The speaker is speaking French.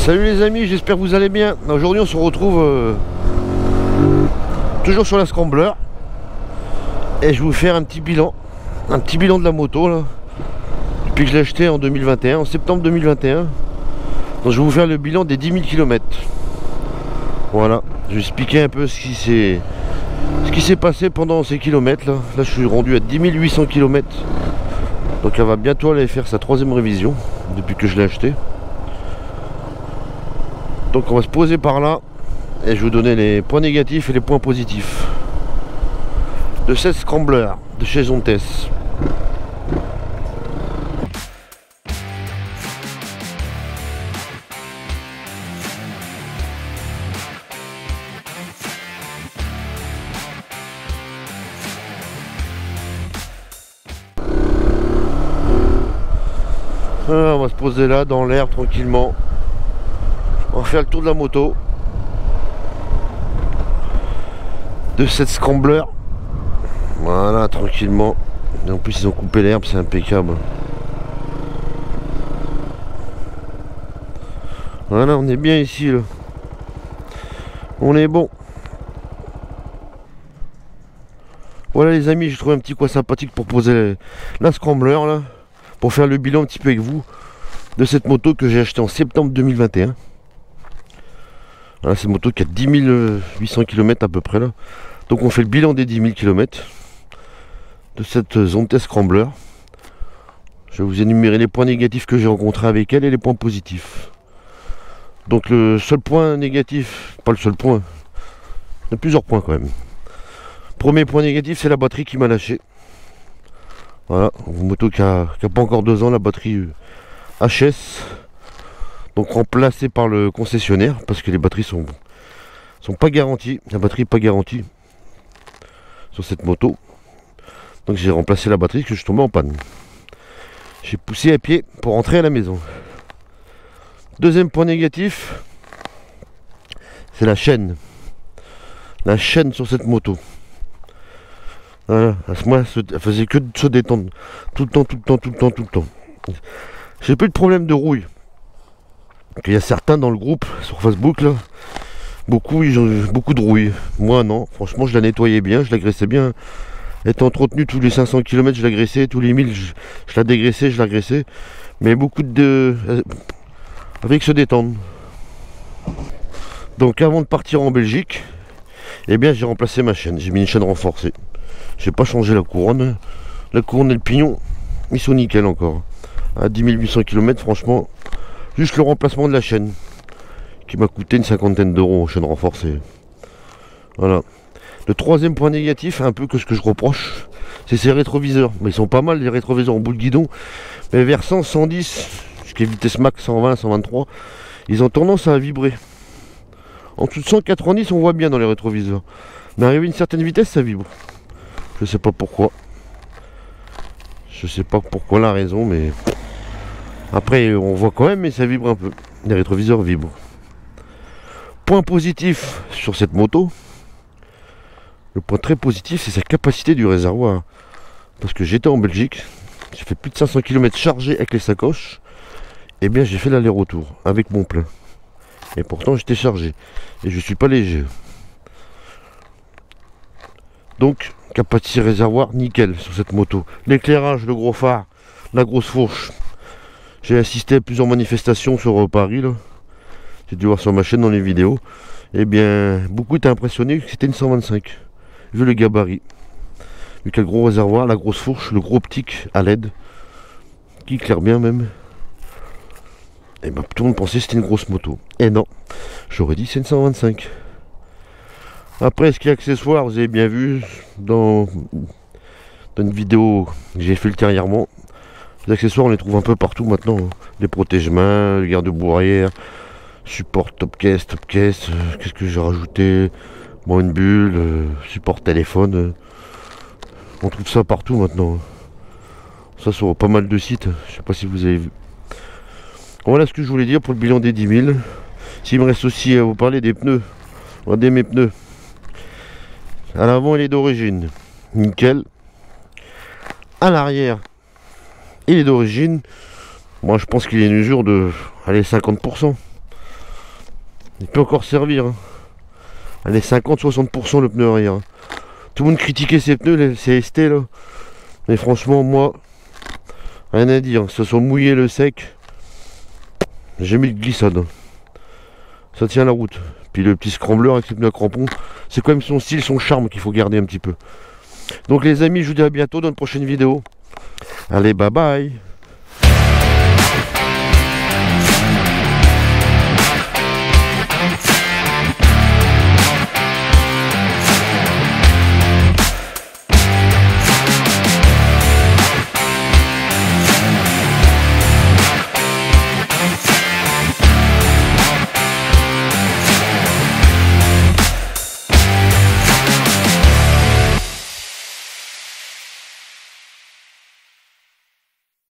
Salut les amis, j'espère que vous allez bien. Aujourd'hui on se retrouve toujours sur la Scrambler. Et je vais vous faire un petit bilan de la moto là. Depuis que je l'ai acheté en 2021, en septembre 2021. Donc je vais vous faire le bilan des 10 000 km. Voilà, je vais expliquer un peu ce qui s'est passé pendant ces kilomètres là. Là je suis rendu à 10 800 km. Donc elle va bientôt aller faire sa 3e révision depuis que je l'ai acheté. Donc on va se poser par là et je vais vous donner les points négatifs et les points positifs de cette Scrambler de chez Zontes. On va se poser là dans l'air tranquillement. On va faire le tour de la moto de cette Scrambler. Voilà, tranquillement. Et en plus ils ont coupé l'herbe, c'est impeccable. Voilà, on est bien ici là. On est bon. Voilà les amis, j'ai trouvé un petit coin sympathique pour poser la Scrambler là, pour faire le bilan un petit peu avec vous de cette moto que j'ai achetée en septembre 2021. Voilà, c'est une moto qui a 10 800 km à peu près là. Donc on fait le bilan des 10 000 km de cette Zontes Scrambler. Je vais vous énumérer les points négatifs que j'ai rencontrés avec elle et les points positifs. Donc le seul point négatif, pas le seul point, il y a plusieurs points quand même. Premier point négatif, c'est la batterie qui m'a lâché. Voilà, une moto qui a pas encore 2 ans, la batterie HS. Donc remplacée par le concessionnaire parce que les batteries sont pas garanties. La batterie n'est pas garantie sur cette moto. Donc j'ai remplacé la batterie parce que je suis tombé en panne. J'ai poussé à pied pour rentrer à la maison. Deuxième point négatif, c'est la chaîne. La chaîne sur cette moto. Voilà, moi elle faisait que de se détendre. Tout le temps. J'ai plus de problème de rouille. Il y a certains dans le groupe sur Facebook là, ils ont beaucoup de rouille. Moi non, franchement je la nettoyais bien, je la graissais bien. Étant entretenu tous les 500 km, je la graissais, tous les 1000 je la dégraissais, je la graissais. Mais beaucoup de avec se détendre. Donc avant de partir en Belgique, eh bien j'ai remplacé ma chaîne, j'ai mis une chaîne renforcée. J'ai pas changé la couronne. La couronne et le pignon, ils sont nickel encore. À 10 800 km, franchement. Juste le remplacement de la chaîne qui m'a coûté une 50aine d'euros en chaîne renforcée. Voilà. Le troisième point négatif, un peu que ce que je reproche, c'est ces rétroviseurs. Mais ils sont pas mal les rétroviseurs en bout de guidon. Mais vers 100, 110, ce qui est vitesse max 120, 123, ils ont tendance à vibrer. En dessous de 190, on voit bien dans les rétroviseurs. Mais arrivé à une certaine vitesse, ça vibre. Je sais pas pourquoi. Je sais pas pourquoi la raison, mais... Après, on voit quand même, mais ça vibre un peu. Les rétroviseurs vibrent. Point positif sur cette moto. Le point très positif, c'est sa capacité du réservoir. Parce que j'étais en Belgique, j'ai fait plus de 500 km chargé avec les sacoches. Et bien, j'ai fait l'aller-retour avec mon plein. Et pourtant, j'étais chargé. Et je suis pas léger. Donc, capacité réservoir, nickel sur cette moto. L'éclairage, le gros phare, la grosse fourche. J'ai assisté à plusieurs manifestations sur Paris, là. J'ai dû voir sur ma chaîne dans les vidéos. Eh bien, beaucoup étaient impressionnés que c'était une 125. Vu le gabarit. Vu qu'il y a le gros réservoir, la grosse fourche, le gros optique à LED. Qui éclaire bien même. Et ben, tout le monde pensait que c'était une grosse moto. Et non, j'aurais dit c'est une 125. Après, ce qui est accessoire, vous avez bien vu dans une vidéo que j'ai fait ultérieurement. Les accessoires, on les trouve un peu partout maintenant. Les protège-mains, le garde-boue arrière, support top case. Qu'est-ce que j'ai rajouté? Bon, une bulle, support téléphone. On trouve ça partout maintenant. Ça sur pas mal de sites. Je sais pas si vous avez vu. Voilà ce que je voulais dire pour le bilan des 10 000. S'il me reste aussi à vous parler des pneus. Regardez mes pneus. À l'avant, il est d'origine. Nickel. À l'arrière, il est d'origine. Moi, je pense qu'il y a une usure de, allez, 50%. Il peut encore servir. Hein. Allez, 50-60% le pneu arrière. Hein. Tout le monde critiquait ces pneus, ces ST là. Mais franchement, moi, rien à dire. Que ce soit mouillé, le sec, j'ai mis le glissade. Hein. Ça tient la route. Puis le petit scrambler avec les pneus à crampons, c'est quand même son style, son charme qu'il faut garder un petit peu. Donc les amis, je vous dis à bientôt dans une prochaine vidéo. Allez, bye bye.